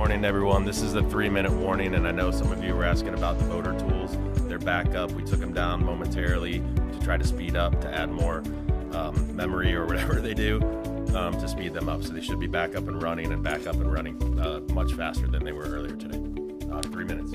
morning, everyone. This is a 3-minute warning, and I know some of you were asking about the voter tools. They're back up. We took them down momentarily to try to speed up, to add more memory or whatever they do to speed them up. So they should be back up and running much faster than they were earlier today. 3 minutes.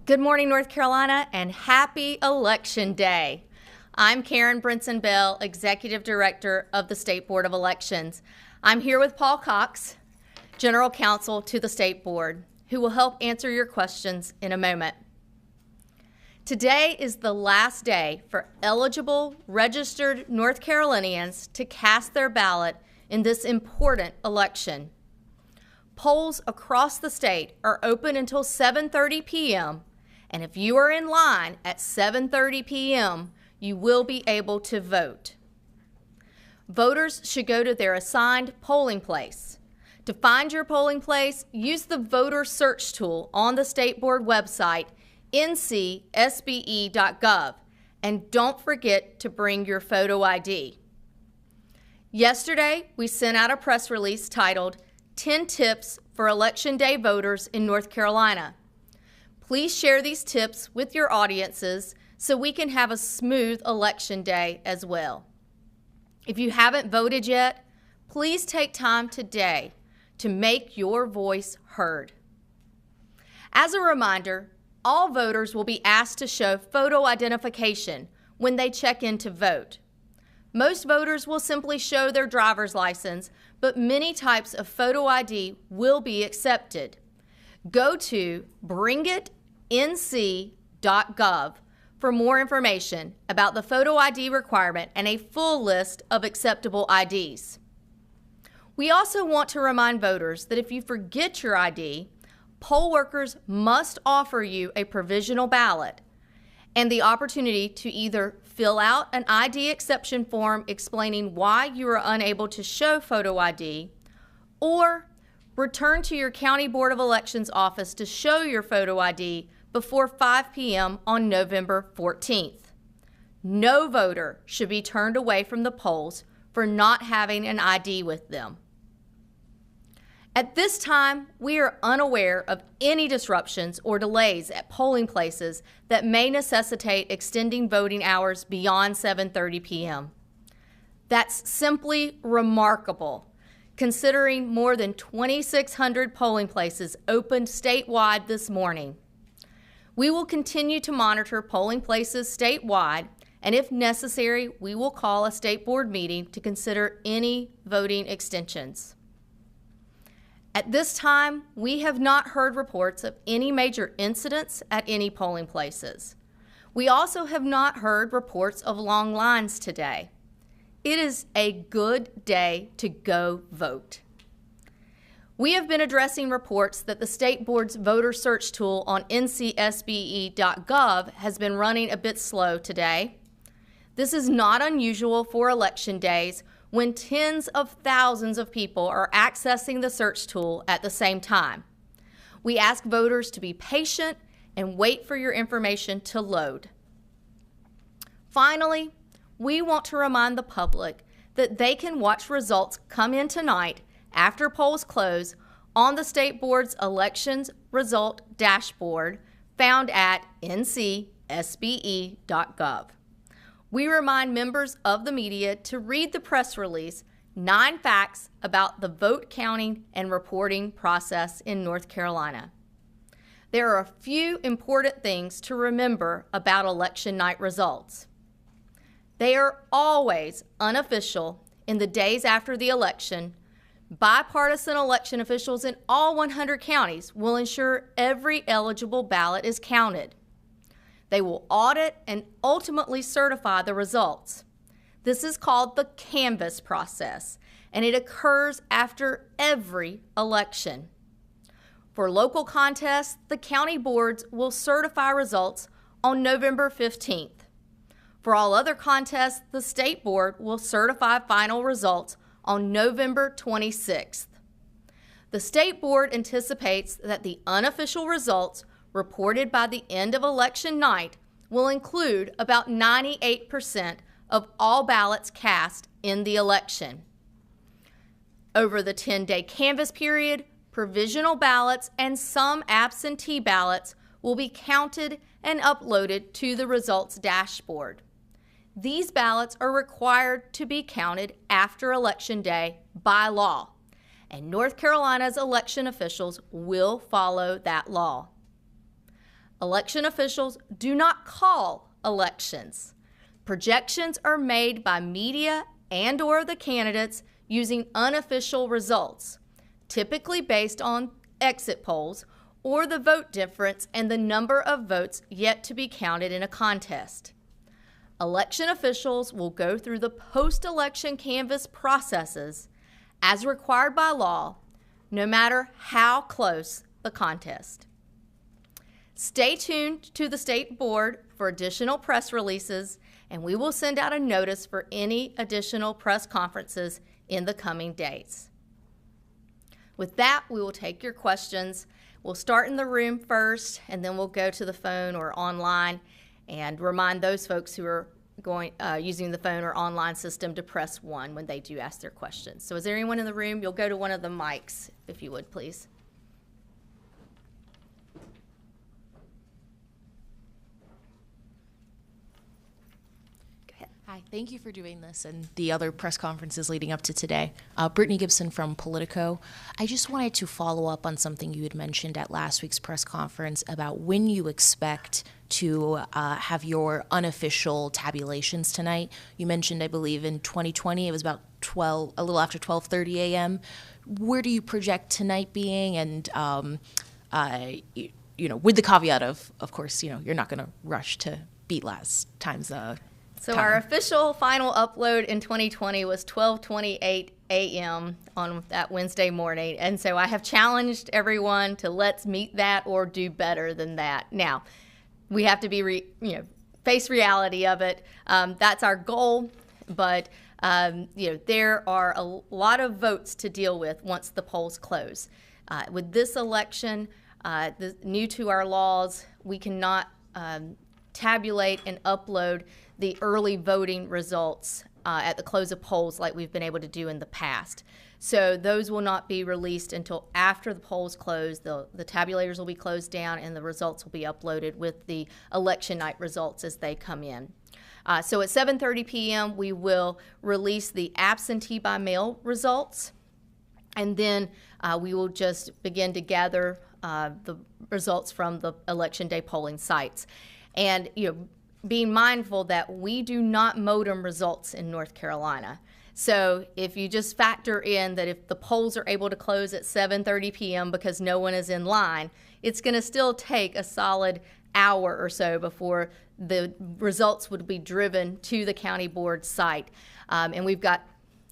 Good morning, North Carolina, and happy Election Day. I'm Karen Brinson Bell, Executive Director of the State Board of Elections. I'm here with Paul Cox, General Counsel to the State Board, who will help answer your questions in a moment. Today is the last day for eligible, registered North Carolinians to cast their ballot in this important election. Polls across the state are open until 7:30 p.m., and if you are in line at 7:30 p.m., you will be able to vote. Voters should go to their assigned polling place. To find your polling place, use the voter search tool on the State Board website, ncsbe.gov, and don't forget to bring your photo ID. Yesterday, we sent out a press release titled 10 Tips for Election Day Voters in North Carolina. Please share these tips with your audiences so we can have a smooth election day as well. If you haven't voted yet, please take time today to make your voice heard. As a reminder, all voters will be asked to show photo identification when they check in to vote. Most voters will simply show their driver's license, but many types of photo ID will be accepted. Go to bringitinc.gov for more information about the photo ID requirement and a full list of acceptable IDs. We also want to remind voters that if you forget your ID, poll workers must offer you a provisional ballot and the opportunity to either fill out an ID exception form explaining why you are unable to show photo ID, or return to your County Board of Elections office to show your photo ID before 5 p.m. on November 14th. No voter should be turned away from the polls for not having an ID with them. At this time, we are unaware of any disruptions or delays at polling places that may necessitate extending voting hours beyond 7:30 p.m. That's simply remarkable, considering more than 2,600 polling places opened statewide this morning. We will continue to monitor polling places statewide, and if necessary, we will call a state board meeting to consider any voting extensions. At this time, we have not heard reports of any major incidents at any polling places. We also have not heard reports of long lines today. It is a good day to go vote. We have been addressing reports that the State Board's voter search tool on ncsbe.gov has been running a bit slow today. This is not unusual for election days when tens of thousands of people are accessing the search tool at the same time. We ask voters to be patient and wait for your information to load. Finally, we want to remind the public that they can watch results come in tonight after polls close on the State Board's elections result dashboard found at ncsbe.gov. We remind members of the media to read the press release, 9 Facts About the Vote Counting and Reporting Process in North Carolina. There are a few important things to remember about election night results. They are always unofficial in the days after the election. Bipartisan election officials in all 100 counties will ensure every eligible ballot is counted. They will audit and ultimately certify the results. This is called the canvass process, and it occurs after every election. For local contests, the county boards will certify results on November 15th. For all other contests, the state board will certify final results on November 26th. The state board anticipates that the unofficial results reported by the end of election night will include about 98% of all ballots cast in the election. Over the 10-day canvass period, provisional ballots and some absentee ballots will be counted and uploaded to the results dashboard. These ballots are required to be counted after Election Day by law, and North Carolina's election officials will follow that law. Election officials do not call elections. Projections are made by media and/or the candidates using unofficial results, typically based on exit polls or the vote difference and the number of votes yet to be counted in a contest. Election officials will go through the post-election canvass processes as required by law, no matter how close the contest. Stay tuned to the State Board for additional press releases, and we will send out a notice for any additional press conferences in the coming days. With that, we will take your questions. We'll start in the room first, and then we'll go to the phone or online, and remind those folks who are using the phone or online system to press 1 when they do ask their questions. So is there anyone in the room? You'll go to one of the mics, if you would, please. Hi, thank you for doing this and the other press conferences leading up to today. Brittany Gibson from Politico. I just wanted to follow up on something you had mentioned at last week's press conference about when you expect to have your unofficial tabulations tonight. You mentioned, I believe, in 2020 it was about a little after 12:30 a.m. Where do you project tonight being? And with the caveat of course, you're not going to rush to beat last time's. So our official final upload in 2020 was 12:28 a.m. on that Wednesday morning. And so I have challenged everyone to let's meet that or do better than that. Now, we have to be, face reality of it. That's our goal. But, there are a lot of votes to deal with once the polls close. With this election, new to our laws, we cannot tabulate and upload the early voting results at the close of polls like we've been able to do in the past. So those will not be released until after the polls close. The tabulators will be closed down and the results will be uploaded with the election night results as they come in. So at 7:30 p.m. we will release the absentee by mail results, and then we will just begin to gather the results from the election day polling sites. And being mindful that we do not modem results in North Carolina. So if you just factor in that if the polls are able to close at 7:30 p.m. because no one is in line, it's going to still take a solid hour or so before the results would be driven to the county board site. And we've got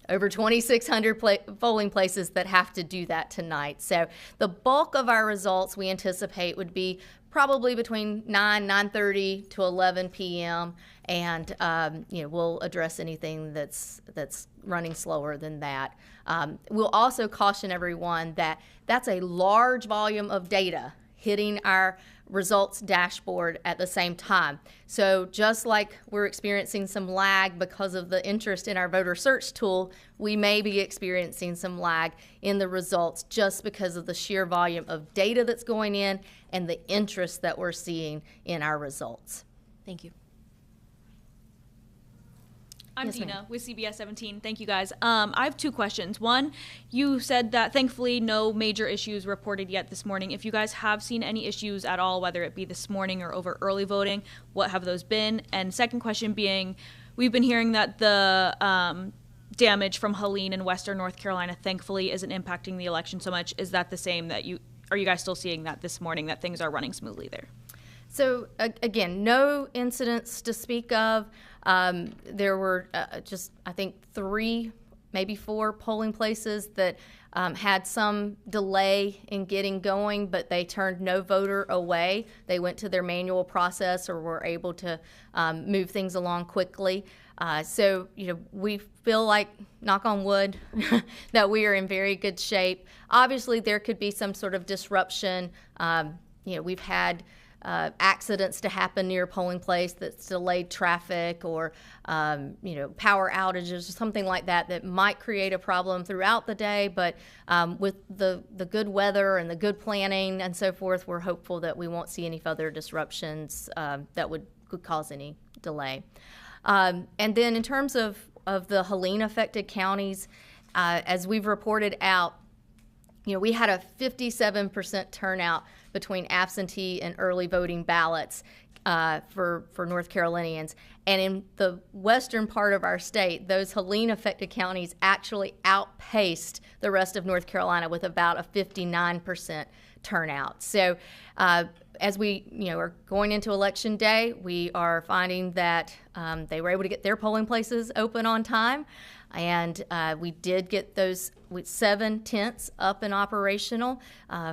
over 2,600 polling places that have to do that tonight. So the bulk of our results we anticipate would be probably between 9:30 to 11 p.m. And we'll address anything that's running slower than that. We'll also caution everyone that that's a large volume of data hitting our results dashboard at the same time. So just like we're experiencing some lag because of the interest in our voter search tool, we may be experiencing some lag in the results just because of the sheer volume of data that's going in and the interest that we're seeing in our results. Thank you. I'm Yes, Dina ma'am. with CBS 17. Thank you, guys. I have two questions. One, you said that thankfully no major issues reported yet this morning. If you guys have seen any issues at all, whether it be this morning or over early voting, what have those been? And second question being, we've been hearing that the damage from Helene in Western North Carolina thankfully isn't impacting the election so much. Is that the same are you guys still seeing that this morning, that things are running smoothly there? So again, no incidents to speak of. There were just, I think, 3, maybe 4 polling places that had some delay in getting going, but they turned no voter away. They went to their manual process or were able to move things along quickly. So, we feel like, knock on wood, that we are in very good shape. Obviously, there could be some sort of disruption. We've had accidents to happen near a polling place that's delayed traffic or, power outages or something like that might create a problem throughout the day. But with the good weather and the good planning and so forth, we're hopeful that we won't see any further disruptions that could cause any delay. And then in terms of the Helene-affected counties, as we've reported out, we had a 57% turnout between absentee and early voting ballots for North Carolinians. And in the western part of our state, those Helene-affected counties actually outpaced the rest of North Carolina with about a 59% turnout. So as we are going into Election Day, we are finding that they were able to get their polling places open on time. And we did get those 7 tents up and operational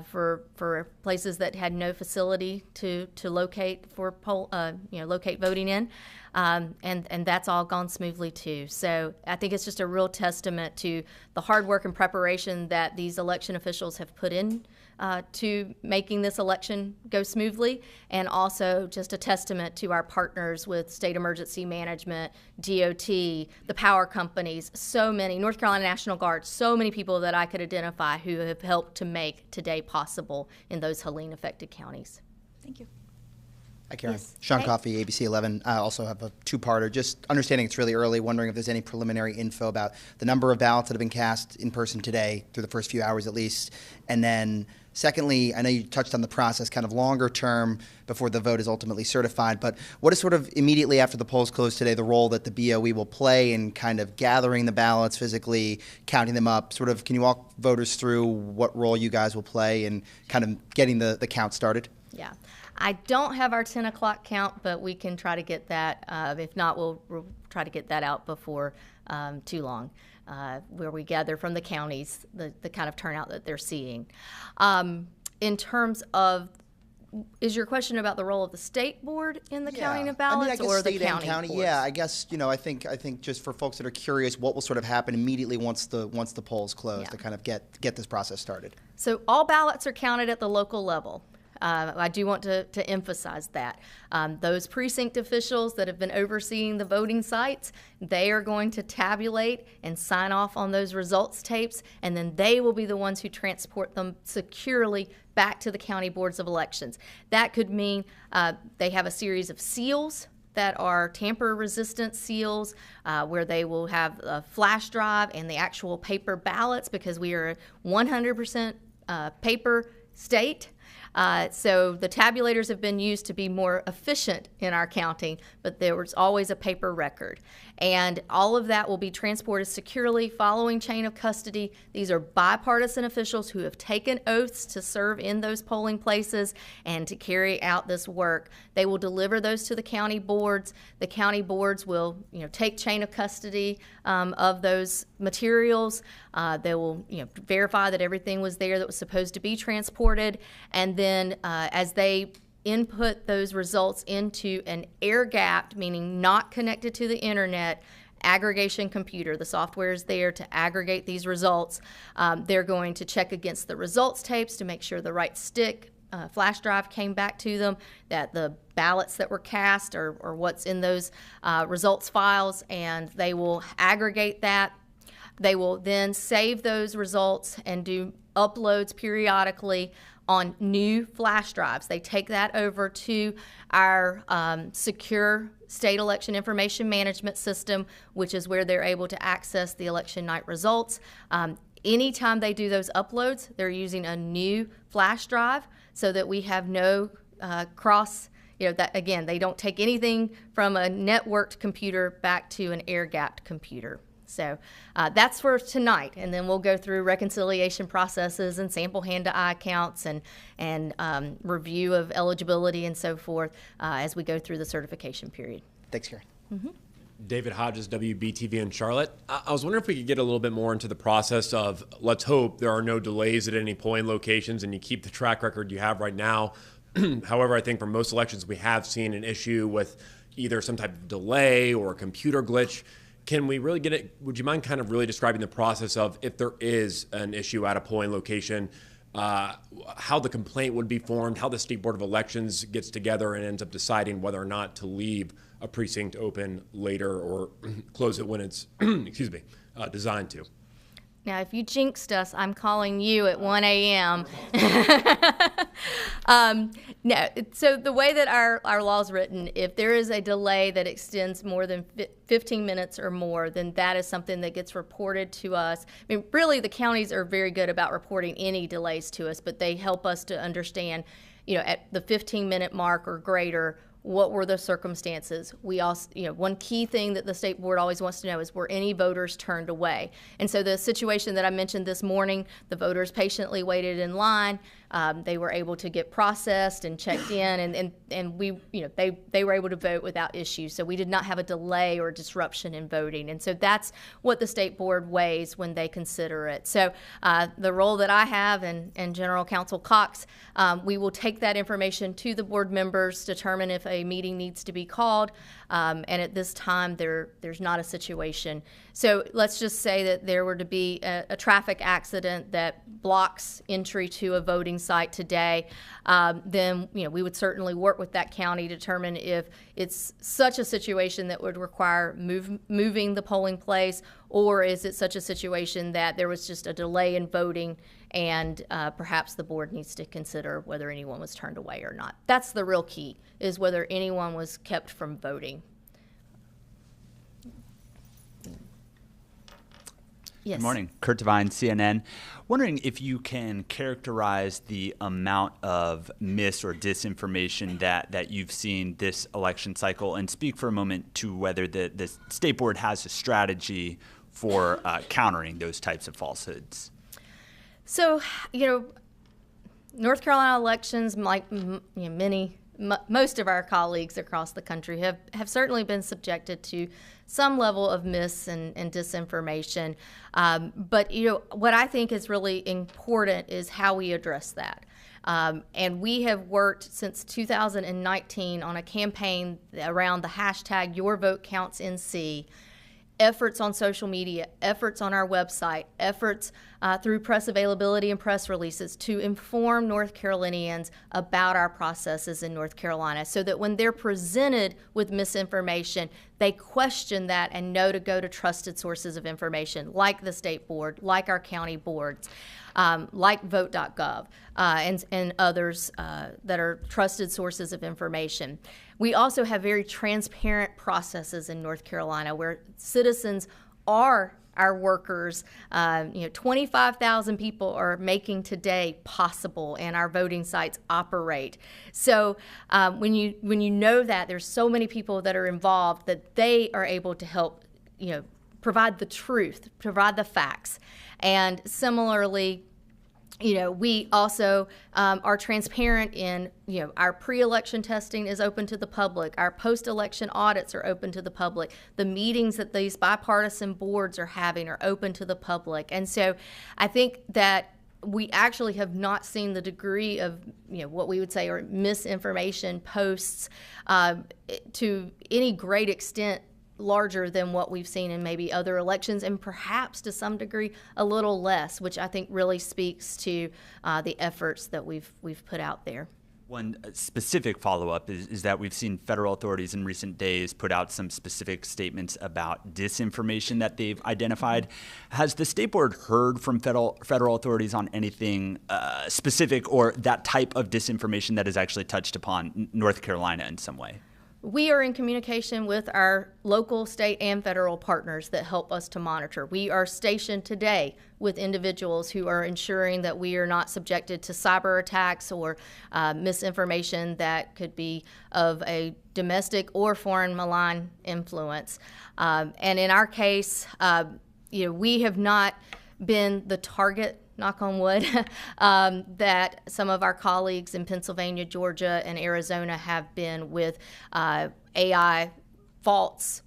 for places that had no facility to locate locate voting in, and that's all gone smoothly too. So I think it's just a real testament to the hard work and preparation that these election officials have put in to making this election go smoothly, and also just a testament to our partners with State Emergency Management, DOT, the power companies, so many, North Carolina National Guard, so many people that I could identify who have helped to make today possible in those Helene-affected counties. Thank you. Hi, Karen. Yes. Sean Hey. Coffey, ABC 11. I also have a two-parter. Just understanding it's really early, wondering if there's any preliminary info about the number of ballots that have been cast in person today, through the first few hours at least. And then secondly, I know you touched on the process kind of longer term before the vote is ultimately certified, but what is sort of immediately after the polls close today the role that the BOE will play in kind of gathering the ballots physically, counting them up? Sort of, can you walk voters through what role you guys will play in kind of getting the count started? Yeah. I don't have our 10 o'clock count, but we can try to get that. If not, we'll try to get that out before too long, where we gather from the counties the kind of turnout that they're seeing. In terms of, is your question about the role of the state board in the counting of ballots, I guess or state the and county boards? Yeah, I guess, I think just for folks that are curious, what will sort of happen immediately once the polls close to kind of get this process started? So all ballots are counted at the local level. I do want to emphasize that. Those precinct officials that have been overseeing the voting sites, they are going to tabulate and sign off on those results tapes, and then they will be the ones who transport them securely back to the county boards of elections. That could mean they have a series of seals that are tamper-resistant seals, where they will have a flash drive and the actual paper ballots, because we are a 100% paper state. So the tabulators have been used to be more efficient in our counting, but there was always a paper record. And all of that will be transported securely following chain of custody. These are bipartisan officials who have taken oaths to serve in those polling places and to carry out this work. They will deliver those to the county boards. The county boards will, take chain of custody of those materials. They will, verify that everything was there that was supposed to be transported, and then as they input those results into an air-gapped, meaning not connected to the internet, aggregation computer. The software is there to aggregate these results. They're going to check against the results tapes to make sure the right stick flash drive came back to them, that the ballots that were cast are what's in those results files, and they will aggregate that. They will then save those results and do uploads periodically on new flash drives. They take that over to our secure state election information management system, which is where they're able to access the election night results. Anytime they do those uploads, they're using a new flash drive so that we have no cross, that again, they don't take anything from a networked computer back to an air-gapped computer. So that's for tonight, and then we'll go through reconciliation processes and sample hand-to-eye counts and review of eligibility and so forth as we go through the certification period. Thanks, Karen. Mm-hmm. David Hodges, WBTV in Charlotte. I was wondering if we could get a little bit more into the process of, let's hope there are no delays at any polling locations and you keep the track record you have right now. However, I think for most elections we have seen an issue with either some type of delay or a computer glitch. Can we really get it? Would you mind kind of really describing the process of, if there is an issue at a polling location, how the complaint would be formed, how the State Board of Elections gets together and ends up deciding whether or not to leave a precinct open later or close it when it's, designed to? Now, if you jinxed us, I'm calling you at 1 a.m. No, so the way that our law is written, if there is a delay that extends more than 15 minutes or more, then that is something that gets reported to us. I mean, really, the counties are very good about reporting any delays to us, but they help us to understand, at the 15-minute mark or greater, what were the circumstances. We also, one key thing that the state board always wants to know is, were any voters turned away? And so the situation that I mentioned this morning, the voters patiently waited in line. They were able to get processed and checked in, and we, they were able to vote without issue. So we did not have a delay or disruption in voting. And so that's what the state board weighs when they consider it. So the role that I have and General Counsel Cox, we will take that information to the board members, determine if a meeting needs to be called, and at this time there's not a situation. So let's just say that there were to be a traffic accident that blocks entry to a voting site today, then we would certainly work with that county to determine if it's such a situation that would require moving the polling place, or is it such a situation that there was just a delay in voting and perhaps the board needs to consider whether anyone was turned away or not. That's the real key, is whether anyone was kept from voting. Yes. Good morning. Kurt Devine, CNN. Wondering if you can characterize the amount of mis or disinformation that you've seen this election cycle, and speak for a moment to whether the state board has a strategy for countering those types of falsehoods. So, North Carolina elections, like most of our colleagues across the country, have certainly been subjected to some level of mis and disinformation. But what I think is really important is how we address that. And we have worked since 2019 on a campaign around the hashtag #YourVoteCountsNC. Efforts on social media, efforts on our website, efforts through press availability and press releases to inform North Carolinians about our processes in North Carolina, so that when they're presented with misinformation, they question that and know to go to trusted sources of information, like the state board, like our county boards, like vote.gov, and others that are trusted sources of information. We also have very transparent processes in North Carolina where citizens are our workers. 25,000 people are making today possible, and our voting sites operate. So when you know that there's so many people that are involved, that they are able to help, provide the truth, provide the facts. And similarly, we also are transparent in, our pre-election testing is open to the public. Our post-election audits are open to the public. The meetings that these bipartisan boards are having are open to the public. And so I think that we actually have not seen the degree of, what we would say are misinformation posts to any great extent larger than what we've seen in maybe other elections, and perhaps to some degree a little less, which I think really speaks to the efforts that we've put out there. One specific follow-up is that we've seen federal authorities in recent days put out some specific statements about disinformation that they've identified. Has the state board heard from federal authorities on anything specific, or that type of disinformation that has actually touched upon North Carolina in some way? We are in communication with our local, state, and federal partners that help us to monitor. We are stationed today with individuals who are ensuring that we are not subjected to cyber attacks or misinformation that could be of a domestic or foreign malign influence. And in our case, we have not been the target, knock on wood, that some of our colleagues in Pennsylvania, Georgia, and Arizona have been with AI false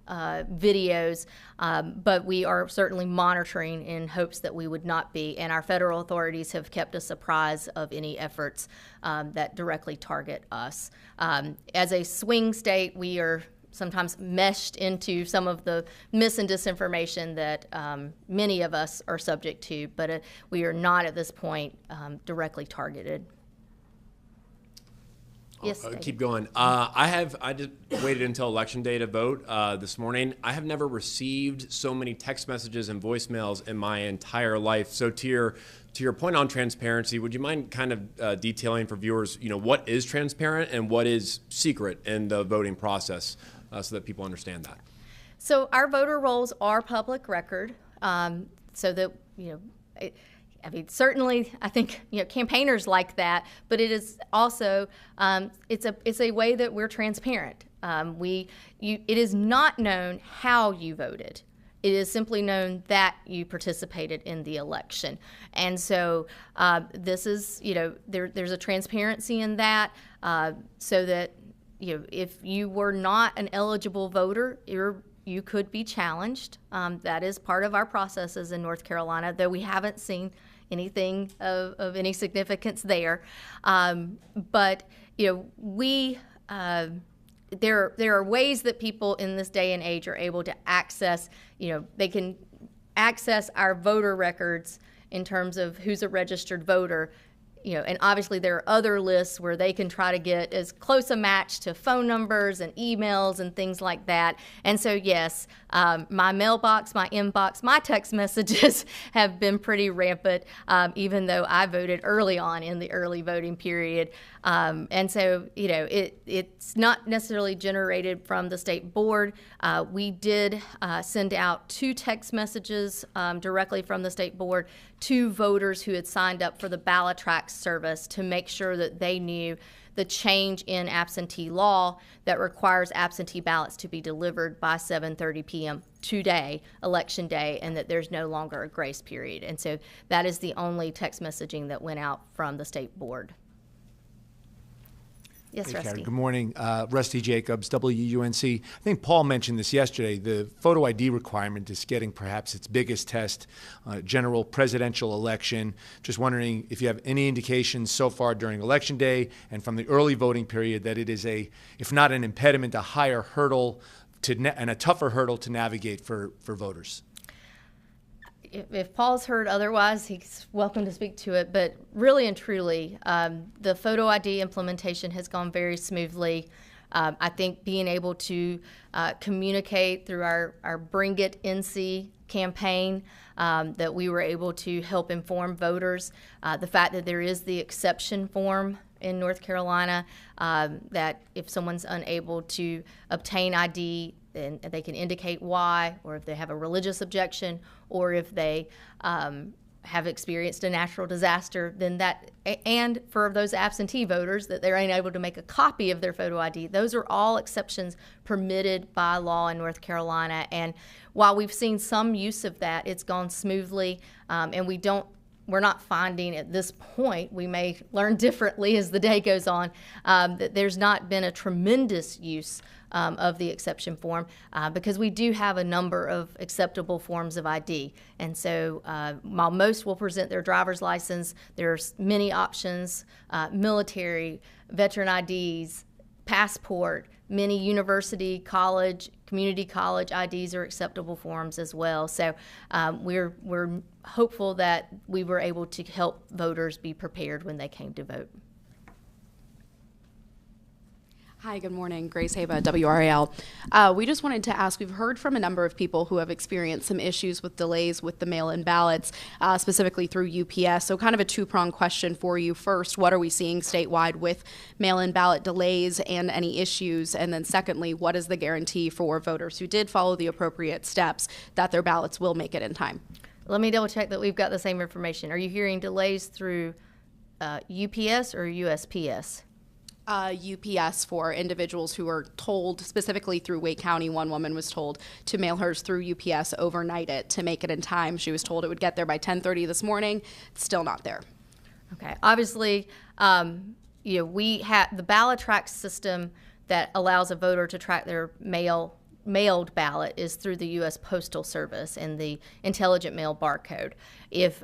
videos, but we are certainly monitoring in hopes that we would not be, and our federal authorities have kept us apprised of any efforts that directly target us. As a swing state, we are sometimes meshed into some of the mis and disinformation that many of us are subject to, but we are not at this point directly targeted. Yes, keep going. I just waited until election day to vote this morning. I have never received so many text messages and voicemails in my entire life. So to your point on transparency, would you mind kind of detailing for viewers, what is transparent and what is secret in the voting process, so that people understand that? So our voter rolls are public record, so that certainly, I think campaigners like that, but it is also it's a way that we're transparent. It is not known how you voted. It is simply known that you participated in the election, and so this is there's a transparency in that, so that if you were not an eligible voter, you could be challenged. That is part of our processes in North Carolina, though we haven't seen anything of any significance there. But there are ways that people in this day and age are able to access. They can access our voter records in terms of who's a registered voter, and obviously there are other lists where they can try to get as close a match to phone numbers and emails and things like that. And so, yes, my mailbox, my inbox, my text messages have been pretty rampant, even though I voted early on in the early voting period. And so, it's not necessarily generated from the state board. We did send out 2 text messages directly from the state board to voters who had signed up for the ballot track service to make sure that they knew the change in absentee law that requires absentee ballots to be delivered by 7:30 p.m. today, election day, and that there's no longer a grace period. And so that is the only text messaging that went out from the state board. Yes, Hey, Rusty. Karen. Good morning. Rusty Jacobs, WUNC. I think Paul mentioned this yesterday. The photo ID requirement is getting perhaps its biggest test, general presidential election. Just wondering if you have any indications so far during Election Day and from the early voting period that it is if not an impediment, a higher hurdle and a tougher hurdle to navigate for voters. If Paul's heard otherwise, he's welcome to speak to it. But really and truly, the photo ID implementation has gone very smoothly. I think being able to communicate through our Bring It NC campaign, that we were able to help inform voters. The fact that there is the exception form in North Carolina, that if someone's unable to obtain ID, then they can indicate why, or if they have a religious objection, or if they have experienced a natural disaster, then that, and for those absentee voters, that they're unable to make a copy of their photo ID. Those are all exceptions permitted by law in North Carolina. And while we've seen some use of that, it's gone smoothly, and we're not finding at this point, we may learn differently as the day goes on, that there's not been a tremendous use of the exception form, because we do have a number of acceptable forms of ID. And so while most will present their driver's license, there's many options, military, veteran IDs, passport, many university, college, community college IDs are acceptable forms as well. So we're hopeful that we were able to help voters be prepared when they came to vote. Hi, good morning. Grace Haba, WRAL. We just wanted to ask, we've heard from a number of people who have experienced some issues with delays with the mail-in ballots, specifically through UPS. So kind of a two-pronged question for you. First, what are we seeing statewide with mail-in ballot delays and any issues? And then secondly, what is the guarantee for voters who did follow the appropriate steps that their ballots will make it in time? Let me double check that we've got the same information. Are you hearing delays through UPS or USPS? UPS for individuals who are told, specifically through Wake County, one woman was told to mail hers through UPS, overnight it to make it in time. She was told it would get there by 10:30 this morning. It's still not there. Okay. Obviously, we have the ballot track system that allows a voter to track their mailed ballot is through the U.S. Postal Service and the Intelligent Mail barcode. If,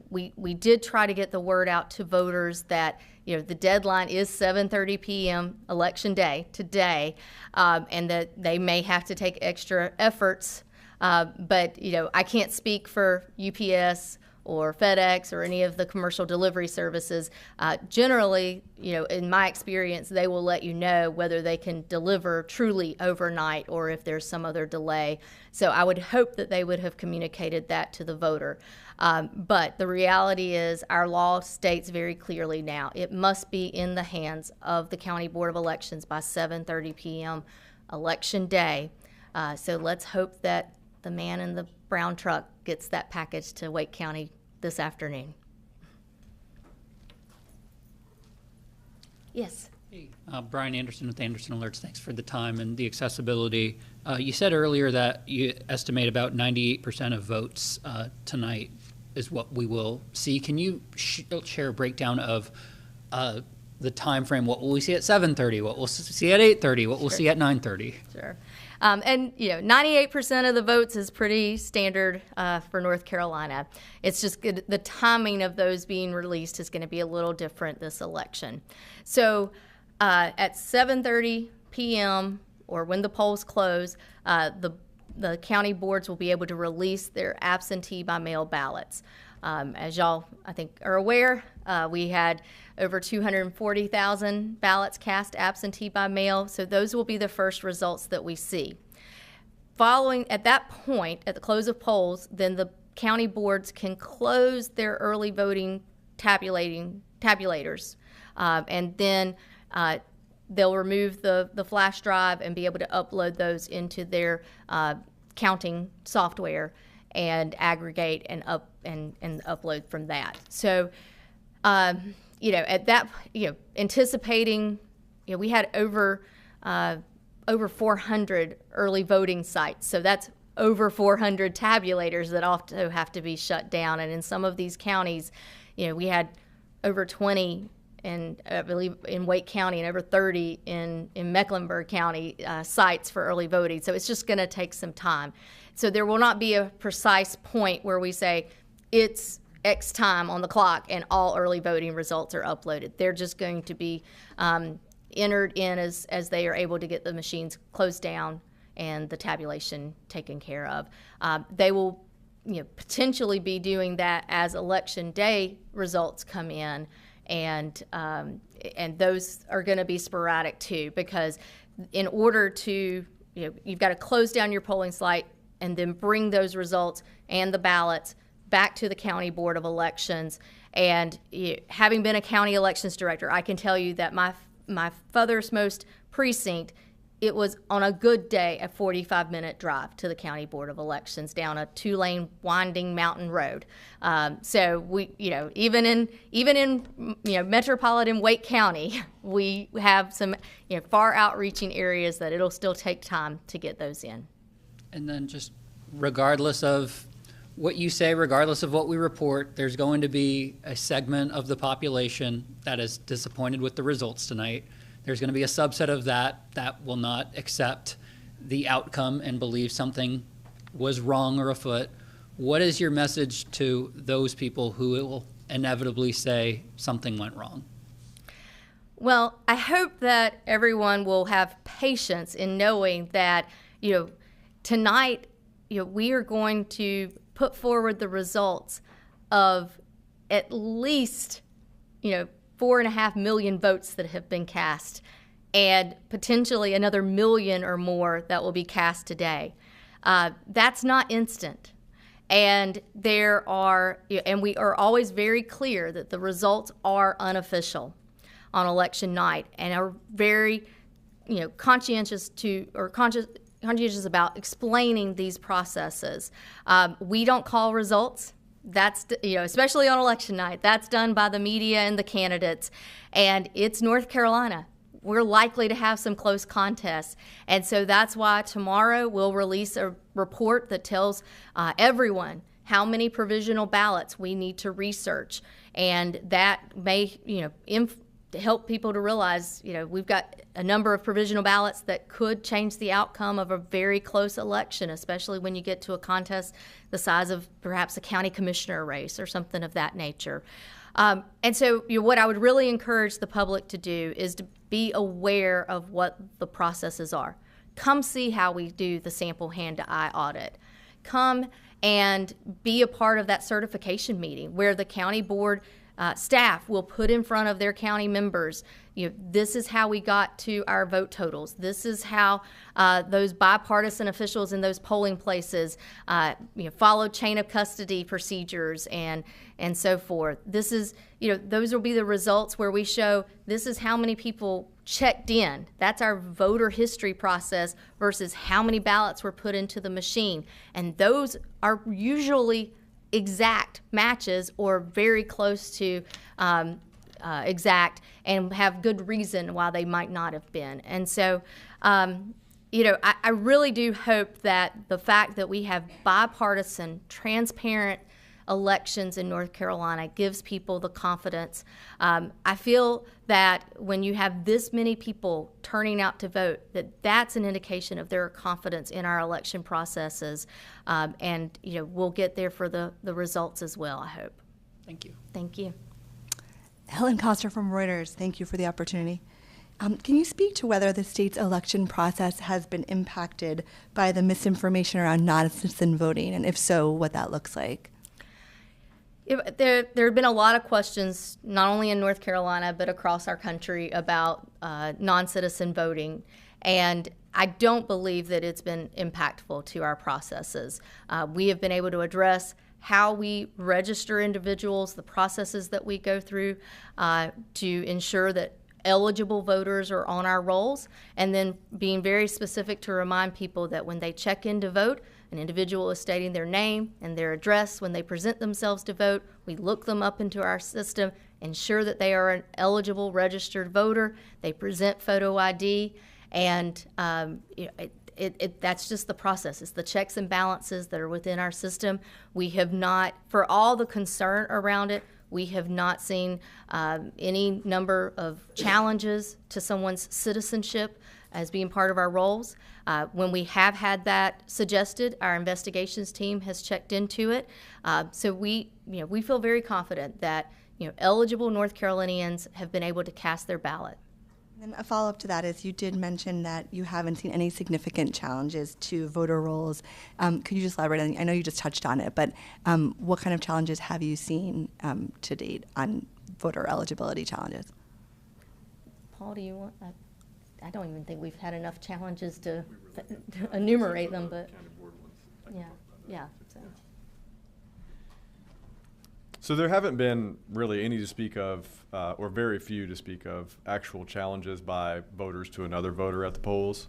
we did try to get the word out to voters that, the deadline is 7:30 p.m. Election Day today, and that they may have to take extra efforts. But, I can't speak for UPS or FedEx or any of the commercial delivery services. Generally, in my experience, they will let you know whether they can deliver truly overnight or if there's some other delay. So I would hope that they would have communicated that to the voter. But the reality is our law states very clearly now, it must be in the hands of the County Board of Elections by 7:30 p.m. Election Day. So let's hope that the man in the brown truck gets that package to Wake County this afternoon. Yes. Hey, Brian Anderson with Anderson Alerts. Thanks for the time and the accessibility. You said earlier that you estimate about 98% of votes tonight is what we will see. Can you share a breakdown of the time frame? What will we see at 7:30? What we'll see at 8:30? What we'll see at 9:30? Sure. And 98% of the votes is pretty standard for North Carolina. It's just good, the timing of those being released is going to be a little different this election. So at 7:30 p.m. or when the polls close, the county boards will be able to release their absentee by mail ballots. As y'all, I think, are aware, we had over 240,000 ballots cast absentee by mail, so those will be the first results that we see. Following, at that point, at the close of polls, then the county boards can close their early voting tabulators, and then they'll remove the flash drive and be able to upload those into their counting software and aggregate and upload from that. So, at that, anticipating, we had over 400 early voting sites. So that's over 400 tabulators that also have to be shut down. And in some of these counties, we had over 20 and I believe in Wake County and over 30 in Mecklenburg County sites for early voting. So it's just going to take some time. So there will not be a precise point where we say it's X time on the clock and all early voting results are uploaded. They're just going to be entered in as they are able to get the machines closed down and the tabulation taken care of. They will potentially be doing that as election day results come in, and those are going to be sporadic too, because in order to, you've got to close down your polling site and then bring those results and the ballots back to the County Board of Elections. And having been a county elections director, I can tell you that my furthermost precinct, it was on a good day a 45-minute drive to the County Board of Elections down a 2-lane winding mountain road. So we, even in metropolitan Wake County, we have some far outreaching areas that it'll still take time to get those in. And then just regardless of what you say, regardless of what we report, there's going to be a segment of the population that is disappointed with the results tonight. There's going to be a subset of that will not accept the outcome and believe something was wrong or afoot. What is your message to those people who will inevitably say something went wrong? Well, I hope that everyone will have patience in knowing that, tonight, we are going to put forward the results of at least, 4.5 million votes that have been cast, and potentially another million or more that will be cast today. That's not instant. And there are, and we are always very clear that the results are unofficial on election night and are very, conscientious about explaining these processes. We don't call results. That's, especially on election night, that's done by the media and the candidates. And it's North Carolina. We're likely to have some close contests. And so that's why tomorrow we'll release a report that tells everyone how many provisional ballots we need to research. And that may, help people to realize, we've got a number of provisional ballots that could change the outcome of a very close election, especially when you get to a contest the size of perhaps a county commissioner race or something of that nature. And so what I would really encourage the public to do is to be aware of what the processes are. Come see how we do the sample hand-to-eye audit. Come and be a part of that certification meeting where the county board staff will put in front of their county members, this is how we got to our vote totals. This is how those bipartisan officials in those polling places followed chain of custody procedures and so forth. This is, those will be the results where we show this is how many people checked in. That's our voter history process versus how many ballots were put into the machine. And those are usually exact matches or very close to exact and have good reason why they might not have been. And so, I really do hope that the fact that we have bipartisan, transparent elections in North Carolina gives people the confidence. I feel that when you have this many people turning out to vote, that's an indication of their confidence in our election processes, and we'll get there for the results as well, I hope. Thank you. Thank you. Helen Koster from Reuters, thank you for the opportunity. Can you speak to whether the state's election process has been impacted by the misinformation around non-citizen voting, and if so, what that looks like? There have been a lot of questions, not only in North Carolina, but across our country about non-citizen voting. And I don't believe that it's been impactful to our processes. We have been able to address how we register individuals, the processes that we go through to ensure that eligible voters are on our rolls, and then being very specific to remind people that when they check in to vote, an individual is stating their name and their address. When they present themselves to vote, we look them up into our system, ensure that they are an eligible registered voter. They present photo ID, and that's just the process. It's the checks and balances that are within our system. We have not, for all the concern around it, we have not seen any number of challenges to someone's citizenship as being part of our roles. When we have had that suggested, our investigations team has checked into it. So we feel very confident that eligible North Carolinians have been able to cast their ballot. And a follow-up to that is you did mention that you haven't seen any significant challenges to voter rolls. Could you just elaborate on, I know you just touched on it, but what kind of challenges have you seen to date on voter eligibility challenges? Paul, do you want, I don't even think we've had enough challenges to enumerate them, but yeah. So there haven't been really any to speak of, or very few to speak of, actual challenges by voters to another voter at the polls.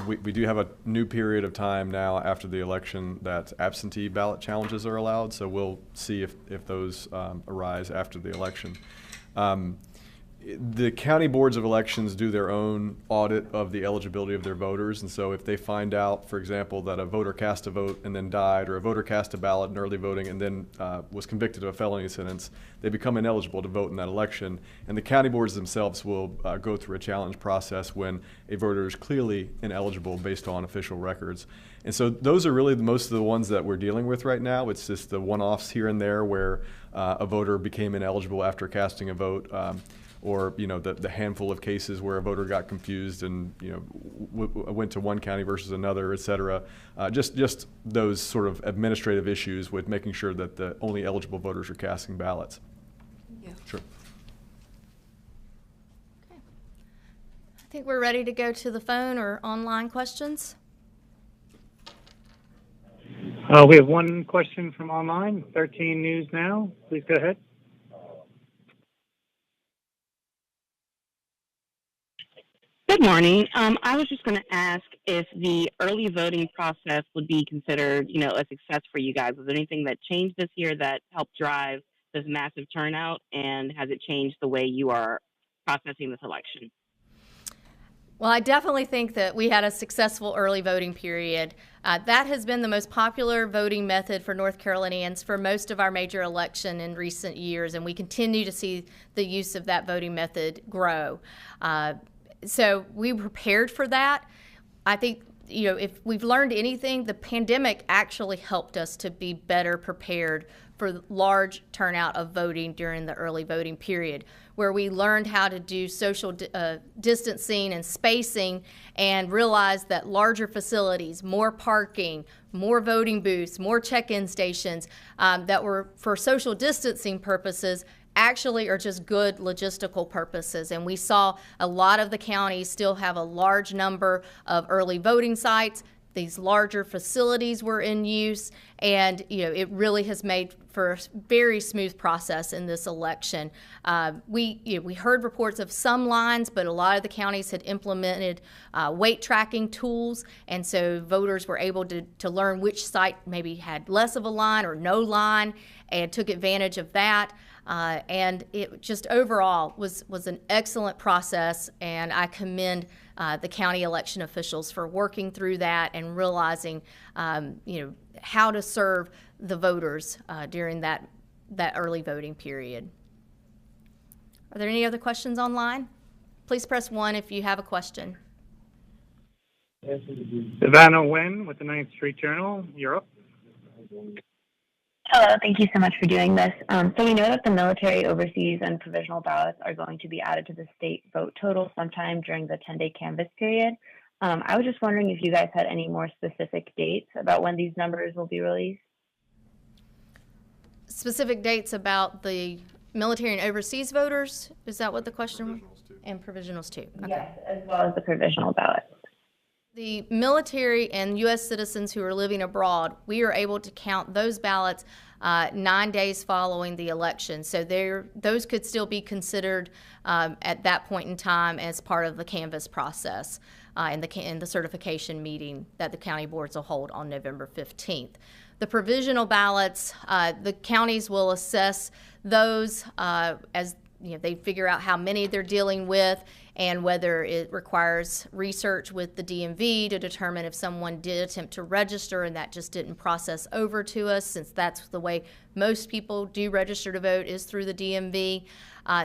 We do have a new period of time now after the election that absentee ballot challenges are allowed, so we'll see if those arise after the election. The county boards of elections do their own audit of the eligibility of their voters, and so if they find out, for example, that a voter cast a vote and then died, or a voter cast a ballot in early voting and then was convicted of a felony sentence, they become ineligible to vote in that election. And the county boards themselves will go through a challenge process when a voter is clearly ineligible based on official records. And so those are really most of the ones that we're dealing with right now. It's just the one-offs here and there where a voter became ineligible after casting a vote. Or the handful of cases where a voter got confused and went to one county versus another, et cetera. Just those sort of administrative issues with making sure that the only eligible voters are casting ballots. Yeah. Sure. Okay. I think we're ready to go to the phone or online questions. We have one question from online, 13 News Now. Please go ahead. Good morning. I was just going to ask if the early voting process would be considered, a success for you guys. Was there anything that changed this year that helped drive this massive turnout, and has it changed the way you are processing this election? Well, I definitely think that we had a successful early voting period. That has been the most popular voting method for North Carolinians for most of our major election in recent years, and we continue to see the use of that voting method grow. So we prepared for that. I think, if we've learned anything, the pandemic actually helped us to be better prepared for large turnout of voting during the early voting period, where we learned how to do social distancing and spacing, and realized that larger facilities, more parking, more voting booths, more check-in stations that were for social distancing purposes actually are just good logistical purposes. And we saw a lot of the counties still have a large number of early voting sites. These larger facilities were in use, and it really has made for a very smooth process in this election. We heard reports of some lines, but a lot of the counties had implemented weight tracking tools, and so voters were able to learn which site maybe had less of a line or no line, and took advantage of that. And it just overall was an excellent process, and I commend the county election officials for working through that and realizing, how to serve the voters during that early voting period. Are there any other questions online? Please press 1 if you have a question. Savannah Nguyen with the 9th Street Journal, you're up. Hello, thank you so much for doing this. So we know that the military, overseas, and provisional ballots are going to be added to the state vote total sometime during the 10-day canvass period. I was just wondering if you guys had any more specific dates about when these numbers will be released. specific dates about the military and overseas voters? Is that what the question was? And provisionals too. Okay. Yes, as well as the provisional ballot. The military and U.S. citizens who are living abroad, we are able to count those ballots 9 days following the election. So those could still be considered at that point in time as part of the canvass process in the certification meeting that the county boards will hold on November 15th. The provisional ballots, the counties will assess those as they figure out how many they're dealing with and whether it requires research with the DMV to determine if someone did attempt to register and that just didn't process over to us, since that's the way most people do register to vote is through the DMV.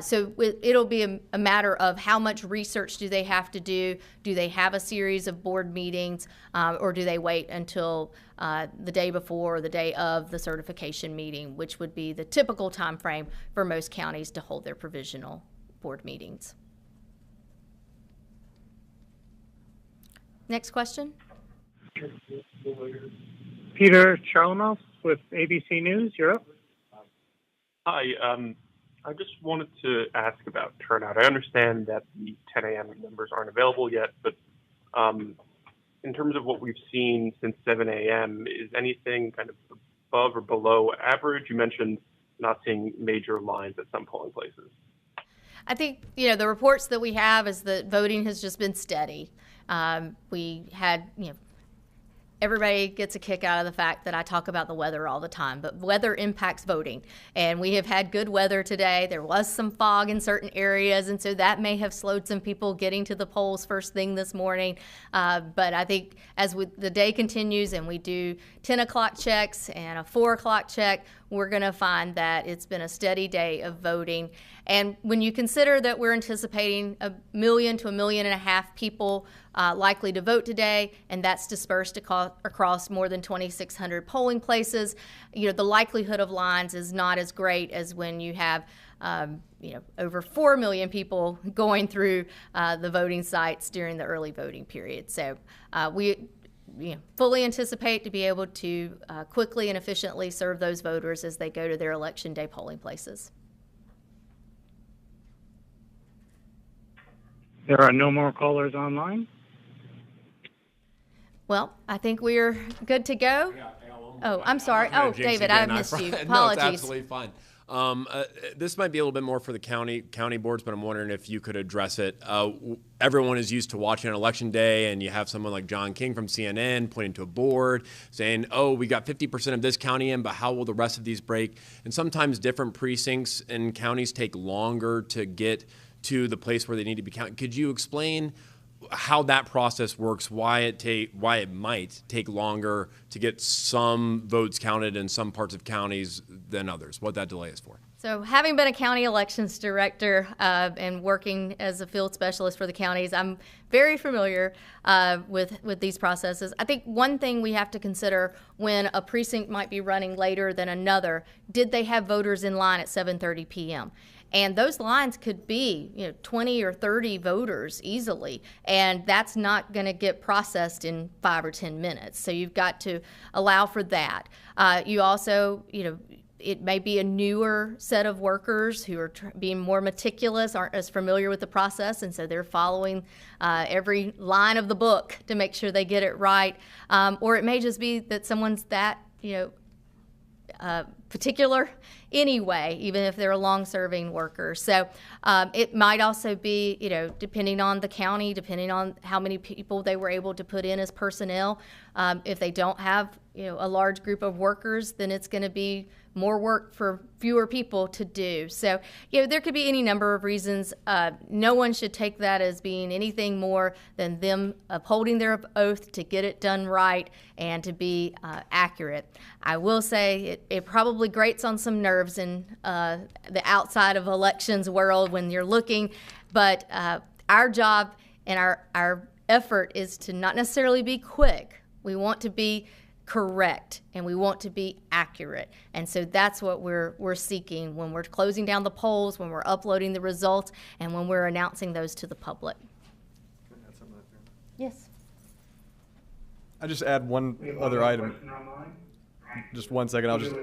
So it'll be a matter of how much research do they have to do? Do they have a series of board meetings, or do they wait until the day before or the day of the certification meeting, which would be the typical time frame for most counties to hold their provisional board meetings. Next question. Peter Charlemont with ABC News. You're up. Hi. I just wanted to ask about turnout. I understand that the 10 a.m. numbers aren't available yet, but in terms of what we've seen since 7 a.m., is anything kind of above or below average? You mentioned not seeing major lines at some polling places. I think, the reports that we have is that voting has just been steady. We had, everybody gets a kick out of the fact that I talk about the weather all the time, but weather impacts voting. And we have had good weather today. There was some fog in certain areas, and so that may have slowed some people getting to the polls first thing this morning. But I think as the day continues and we do 10 o'clock checks and a 4 o'clock check, we're going to find that it's been a steady day of voting. And when you consider that we're anticipating 1 million to 1.5 million people likely to vote today, and that's dispersed across more than 2,600 polling places, the likelihood of lines is not as great as when you have over 4 million people going through the voting sites during the early voting period. So we fully anticipate to be able to quickly and efficiently serve those voters as they go to their election day polling places. There are no more callers online. Well, I think we're good to go. Oh, I'm sorry. Oh, David, I missed you. Apologies. No, it's absolutely fine. This might be a little bit more for the county boards, but I'm wondering if you could address it. Everyone is used to watching on Election Day, and you have someone like John King from CNN pointing to a board saying, oh, we got 50% of this county in, but how will the rest of these break? And sometimes different precincts and counties take longer to get to the place where they need to be counted. Could you explain how that process works, why it might take longer to get some votes counted in some parts of counties than others, what that delay is for? So having been a county elections director and working as a field specialist for the counties, I'm very familiar with these processes. I think one thing we have to consider when a precinct might be running later than another, did they have voters in line at 7:30 p.m.? And those lines could be 20 or 30 voters easily, and that's not going to get processed in 5 or 10 minutes. So you've got to allow for that. You also, it may be a newer set of workers who are being more meticulous, aren't as familiar with the process, and so they're following every line of the book to make sure they get it right. Or it may just be that someone's that, particular anyway, even if they're a long-serving worker. So it might also be, depending on the county, depending on how many people they were able to put in as personnel. If they don't have, a large group of workers, then it's going to be more work for fewer people to do. So, there could be any number of reasons. No one should take that as being anything more than them upholding their oath to get it done right and to be accurate. I will say it probably grates on some nerves in the outside of elections world when you're looking, but our job and our effort is to not necessarily be quick. We want to be correct and we want to be accurate, and so that's what we're seeking when we're closing down the polls, when we're uploading the results, and when we're announcing those to the public. Can I add something like that? Yes. I just add one other item. Just 1 second. I'll just.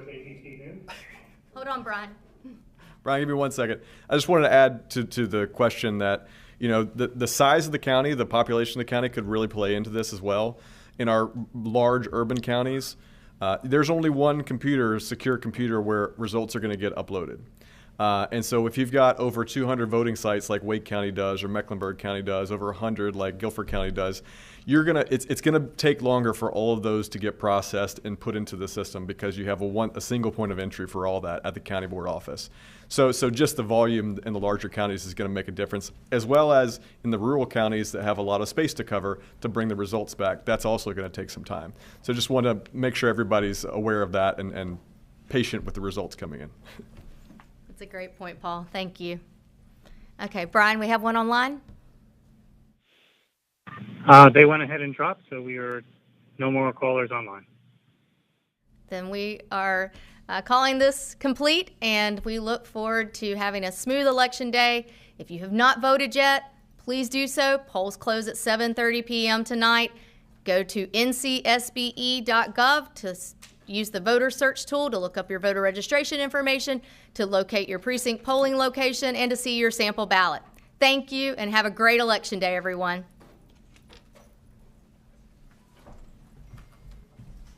Hold on, Brian. Brian, give me 1 second. I just wanted to add to the question that, the size of the county, the population of the county could really play into this as well. In our large urban counties, there's only one secure computer where results are going to get uploaded. And so if you've got over 200 voting sites like Wake County does or Mecklenburg County does, over 100 like Guilford County does, it's gonna take longer for all of those to get processed and put into the system because you have a single point of entry for all that at the county board office. So just the volume in the larger counties is going to make a difference, as well as in the rural counties that have a lot of space to cover to bring the results back. That's also going to take some time. So just want to make sure everybody's aware of that and patient with the results coming in. That's a great point, Paul. Thank you. Okay, Brian, we have one online. They went ahead and dropped, so we are no more callers online. Then we are calling this complete, and we look forward to having a smooth election day. If you have not voted yet, please do so. Polls close at 7:30 p.m. tonight. Go to ncsbe.gov to use the voter search tool to look up your voter registration information, to locate your precinct polling location, and to see your sample ballot. Thank you, and have a great election day, everyone.